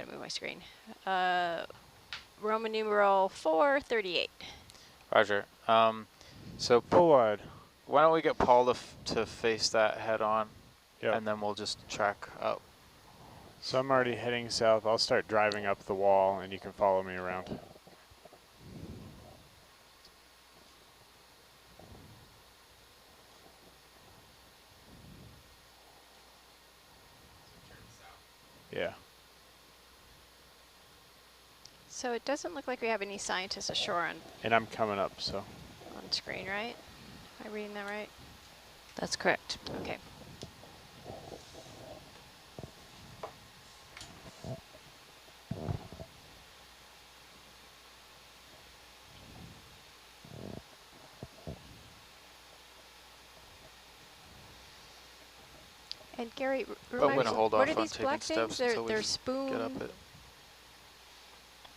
[SPEAKER 13] move my screen. Roman numeral 438.
[SPEAKER 12] Roger. So
[SPEAKER 10] Full wide.
[SPEAKER 12] why don't we get Paul to face that head on,
[SPEAKER 10] Yep.
[SPEAKER 12] and then we'll just track up.
[SPEAKER 10] So I'm already heading south. I'll start driving up the wall, and you can follow me around. Yeah.
[SPEAKER 13] So it doesn't look like we have any scientists ashore
[SPEAKER 10] And I'm coming up, so.
[SPEAKER 13] on screen, right? Am I reading that right?
[SPEAKER 11] That's correct.
[SPEAKER 13] Okay. And Gary,
[SPEAKER 12] But I'm
[SPEAKER 13] remind
[SPEAKER 12] going to
[SPEAKER 13] me,
[SPEAKER 12] hold
[SPEAKER 13] what
[SPEAKER 12] off
[SPEAKER 13] are
[SPEAKER 12] on
[SPEAKER 13] these
[SPEAKER 12] taking
[SPEAKER 13] black
[SPEAKER 12] steps
[SPEAKER 13] things?
[SPEAKER 12] until we
[SPEAKER 13] They're spoon.
[SPEAKER 12] get up it.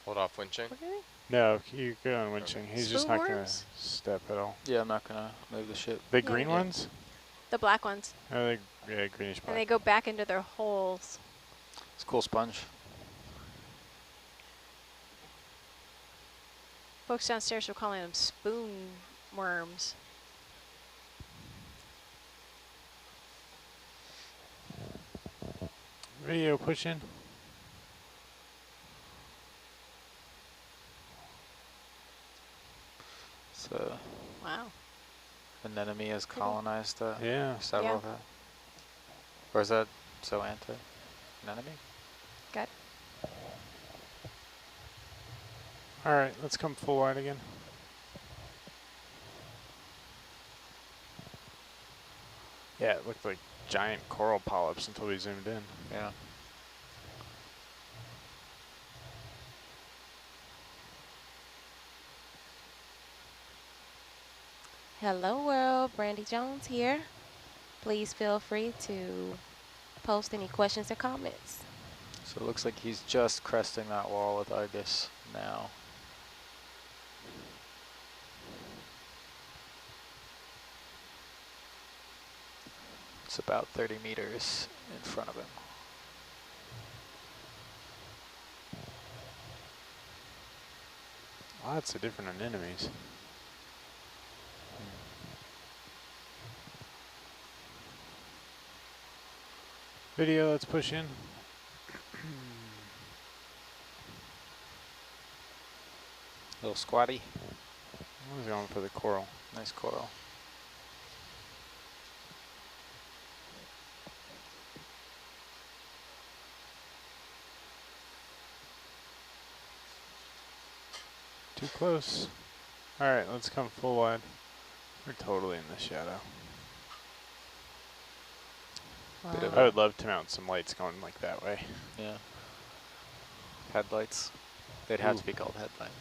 [SPEAKER 14] Hold off winching.
[SPEAKER 13] What are they?
[SPEAKER 10] No, you go on winching. He's just not going to
[SPEAKER 13] Spoonworms?
[SPEAKER 10] step at all.
[SPEAKER 12] Yeah, I'm not going to move the ship.
[SPEAKER 10] The green ones?
[SPEAKER 13] The black ones.
[SPEAKER 10] Oh, yeah, greenish black.
[SPEAKER 13] And they go back into their holes.
[SPEAKER 12] It's a cool sponge.
[SPEAKER 13] Folks downstairs were calling them spoon worms.
[SPEAKER 10] Video push in.
[SPEAKER 12] So
[SPEAKER 13] Wow.
[SPEAKER 12] an enemy has colonized
[SPEAKER 10] Yeah.
[SPEAKER 12] several of that. Or is that so anti? An enemy?
[SPEAKER 13] Got
[SPEAKER 10] All right, let's come full wide again. Yeah, it looked like giant coral polyps until we zoomed in.
[SPEAKER 12] Yeah.
[SPEAKER 15] Hello world, Brandy Jones here. Please feel free to post any questions or comments.
[SPEAKER 12] So it looks like he's just cresting that wall with Argus now. It's about 30 meters in front of him.
[SPEAKER 10] Lots of different anemones. Video, let's push in.
[SPEAKER 12] Little squatty.
[SPEAKER 10] I was going for the coral.
[SPEAKER 12] Nice coral.
[SPEAKER 10] Too close. All right, let's come full wide. We're totally in the shadow.
[SPEAKER 15] Wow.
[SPEAKER 10] I would love to mount some lights going like that way.
[SPEAKER 12] Yeah. Headlights. They'd have to be called headlights.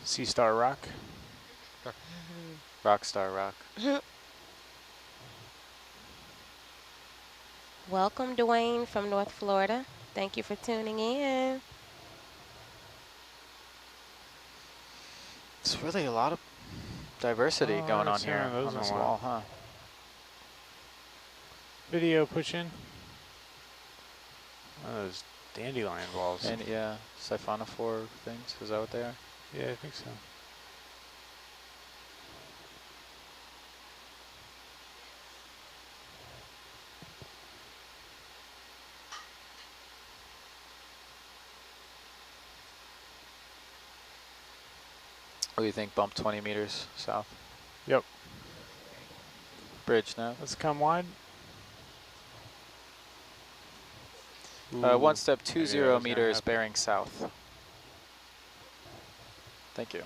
[SPEAKER 10] Sea Star Rock.
[SPEAKER 12] Rockstar Rock.
[SPEAKER 15] Welcome, Dwayne from North Florida. Thank you for tuning in.
[SPEAKER 12] It's really a lot of diversity going on here
[SPEAKER 10] those
[SPEAKER 12] on this
[SPEAKER 10] in a
[SPEAKER 12] wall,
[SPEAKER 10] while.
[SPEAKER 12] huh?
[SPEAKER 10] Video push in. One of those dandelion balls.
[SPEAKER 12] And yeah, siphonophore things. Is that what they are?
[SPEAKER 10] Yeah, I think so.
[SPEAKER 12] What do you think? Bump 20 meters south.
[SPEAKER 10] Yep.
[SPEAKER 12] Bridge now.
[SPEAKER 10] Let's come wide.
[SPEAKER 12] One step 20
[SPEAKER 10] maybe
[SPEAKER 12] meters bearing south. Thank you.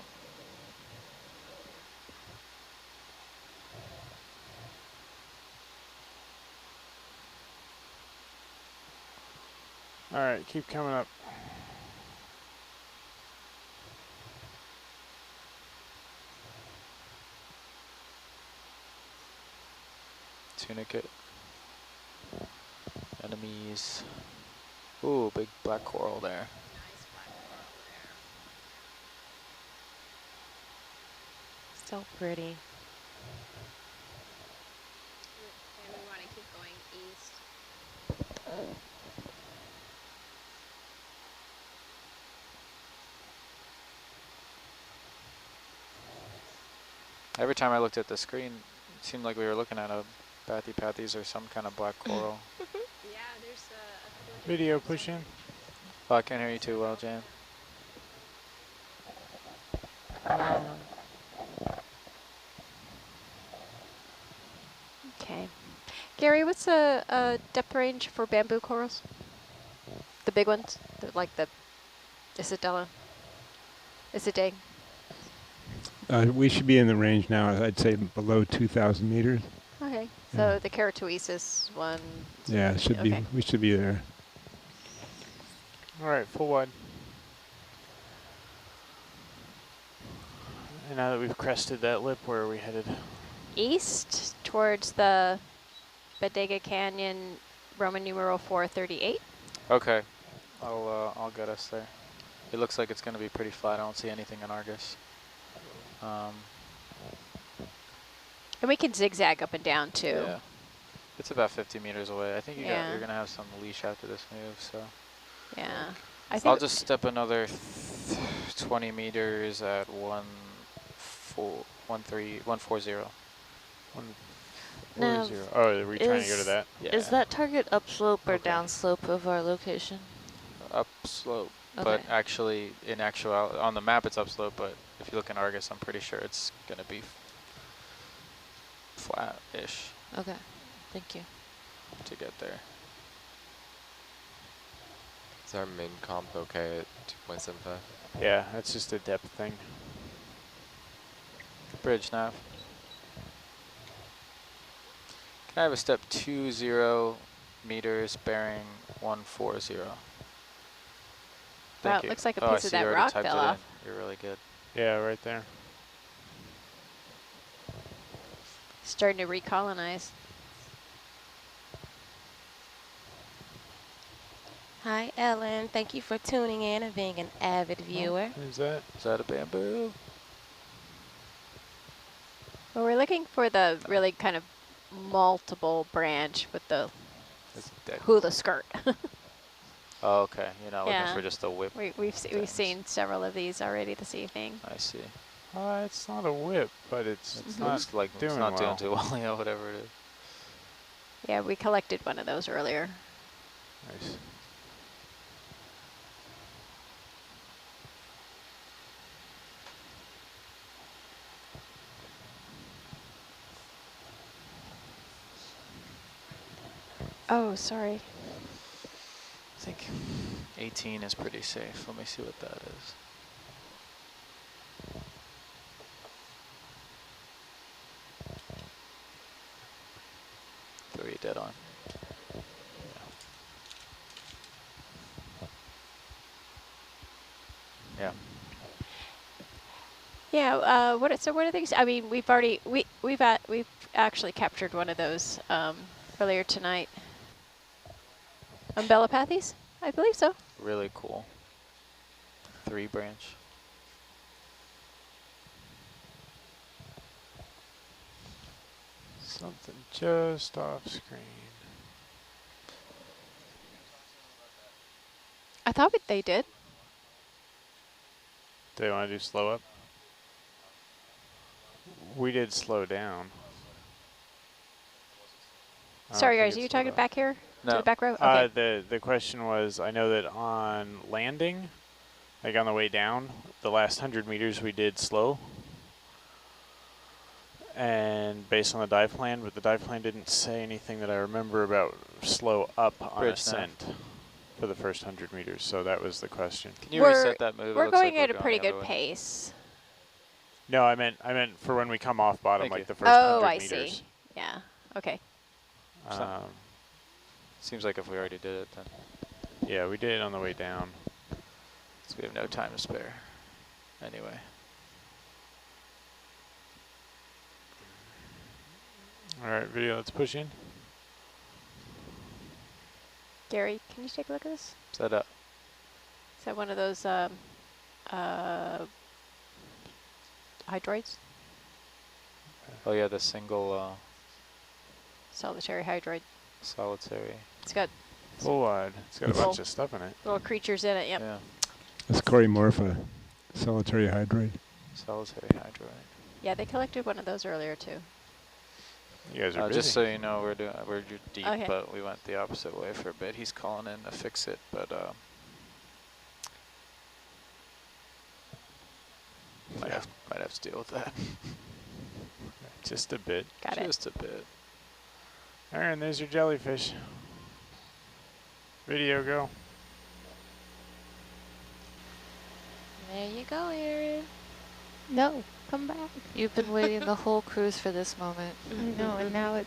[SPEAKER 10] All right, keep coming up.
[SPEAKER 12] Tunicate. Enemies. Ooh, big black coral there.
[SPEAKER 15] So pretty.
[SPEAKER 6] And we want to keep going east.
[SPEAKER 12] Every time I looked at the screen, it seemed like we were looking at a Bathypathes or some kind of black coral.
[SPEAKER 6] Yeah, there's a couple of
[SPEAKER 10] Video push in.
[SPEAKER 12] Oh, I can't hear you too well, Jan.
[SPEAKER 6] Okay. Gary, what's the depth range for bamboo corals? The big ones? Like the Isidella? Isidag?
[SPEAKER 16] We should be in the range now, I'd say below 2,000 meters.
[SPEAKER 6] Okay. So the keratoesis one.
[SPEAKER 16] Yeah, should be. We should be there.
[SPEAKER 10] All right, full wide. And now that we've crested that lip, where are we headed?
[SPEAKER 6] East towards the Bodega Canyon, Roman numeral 438.
[SPEAKER 12] Okay, I'll get us there. It looks like it's going to be pretty flat. I don't see anything in Argus.
[SPEAKER 6] And we can zigzag up and down too.
[SPEAKER 12] Yeah, it's about 50 meters away. I think you're going to have some leash after this move, so.
[SPEAKER 6] Yeah.
[SPEAKER 12] I'll just step another 20 meters at 140.
[SPEAKER 10] 140.
[SPEAKER 11] Now,
[SPEAKER 10] Oh, are we trying to go to that?
[SPEAKER 12] Yeah.
[SPEAKER 11] Is that target upslope or downslope of our location?
[SPEAKER 12] Upslope,
[SPEAKER 11] Okay.
[SPEAKER 12] but actually, in actuality, on the map it's upslope, but if you look in Argus, I'm pretty sure it's going to be flat-ish.
[SPEAKER 11] Okay, thank you.
[SPEAKER 12] To get there.
[SPEAKER 14] Is our main comp okay at 2.75?
[SPEAKER 10] Yeah, that's just a depth thing.
[SPEAKER 12] Bridge nav. Can I have a step 20 meters bearing 140?
[SPEAKER 6] Wow,
[SPEAKER 12] Thank
[SPEAKER 6] it
[SPEAKER 12] you.
[SPEAKER 6] looks like a
[SPEAKER 12] I
[SPEAKER 6] piece of
[SPEAKER 12] see you
[SPEAKER 6] that
[SPEAKER 12] already
[SPEAKER 6] rock
[SPEAKER 12] typed
[SPEAKER 6] fell
[SPEAKER 12] it in.
[SPEAKER 6] off.
[SPEAKER 12] You're really good.
[SPEAKER 10] Yeah, right there.
[SPEAKER 6] Starting to recolonize.
[SPEAKER 15] Hi, Ellen. Thank you for tuning in and being an avid viewer.
[SPEAKER 10] Is that
[SPEAKER 12] a bamboo?
[SPEAKER 6] Well, we're looking for the really kind of multiple branch with the hula skirt.
[SPEAKER 12] Oh, okay. You're not looking
[SPEAKER 6] Yeah.
[SPEAKER 12] for just a whip.
[SPEAKER 6] We've seen several of these already this evening.
[SPEAKER 12] I see.
[SPEAKER 10] It's not a whip, but it's not
[SPEAKER 12] looks like
[SPEAKER 10] doing
[SPEAKER 12] it's not
[SPEAKER 10] well.
[SPEAKER 12] doing too well. Yeah, whatever it is.
[SPEAKER 13] Yeah, we collected one of those earlier.
[SPEAKER 10] Nice.
[SPEAKER 13] Oh, sorry.
[SPEAKER 12] I think 18 is pretty safe. Let me see what that is. Three dead on. Yeah.
[SPEAKER 13] Yeah. What are things? I mean, we've actually captured one of those earlier tonight. Umbellapathes, I believe so.
[SPEAKER 12] Really cool. 3 branch.
[SPEAKER 10] Something just off screen.
[SPEAKER 13] I thought they did.
[SPEAKER 10] Do they want to do slow up? We did slow down.
[SPEAKER 13] Sorry, guys, are you talking back here?
[SPEAKER 12] No.
[SPEAKER 13] To the back row? Okay.
[SPEAKER 10] The question was, I know that on landing, like on the way down, the last 100 meters we did slow. And based on the dive plan, but the dive plan didn't say anything that I remember about slow up on ascent for the first 100 meters. So that was the question.
[SPEAKER 12] Can you reset that move?
[SPEAKER 13] We're going at a pretty good pace.
[SPEAKER 10] No, I meant for when we come off bottom, like the first 100 meters.
[SPEAKER 13] I see. Yeah. Okay.
[SPEAKER 12] Seems like if we already did it, then.
[SPEAKER 10] Yeah, we did it on the way down.
[SPEAKER 12] So we have no time to spare. Anyway.
[SPEAKER 10] All right, video, let's push in.
[SPEAKER 13] Gary, can you take a look at this?
[SPEAKER 12] Set up.
[SPEAKER 13] Is that one of those hydroids?
[SPEAKER 12] Oh yeah, the single
[SPEAKER 13] Solitary hydroid.
[SPEAKER 12] solitary.
[SPEAKER 13] It's got
[SPEAKER 10] full wide. It's got a bunch of stuff in it.
[SPEAKER 13] Little creatures in it, yep.
[SPEAKER 12] Yeah.
[SPEAKER 16] It's Corymorpha, solitary hydroid.
[SPEAKER 12] Solitary hydroid.
[SPEAKER 13] Yeah, they collected one of those earlier too.
[SPEAKER 10] You guys are busy.
[SPEAKER 12] Just so you know, we're deep,
[SPEAKER 13] Okay.
[SPEAKER 12] but we went the opposite way for a bit. He's calling in to fix it, but might have to deal with that.
[SPEAKER 10] Just a bit.
[SPEAKER 13] Got it.
[SPEAKER 12] Just a bit.
[SPEAKER 10] Aaron, there's your jellyfish. Video, go.
[SPEAKER 11] There you go, Aaron.
[SPEAKER 9] No, come back.
[SPEAKER 11] You've been waiting the whole cruise for this moment.
[SPEAKER 9] I know, and now it's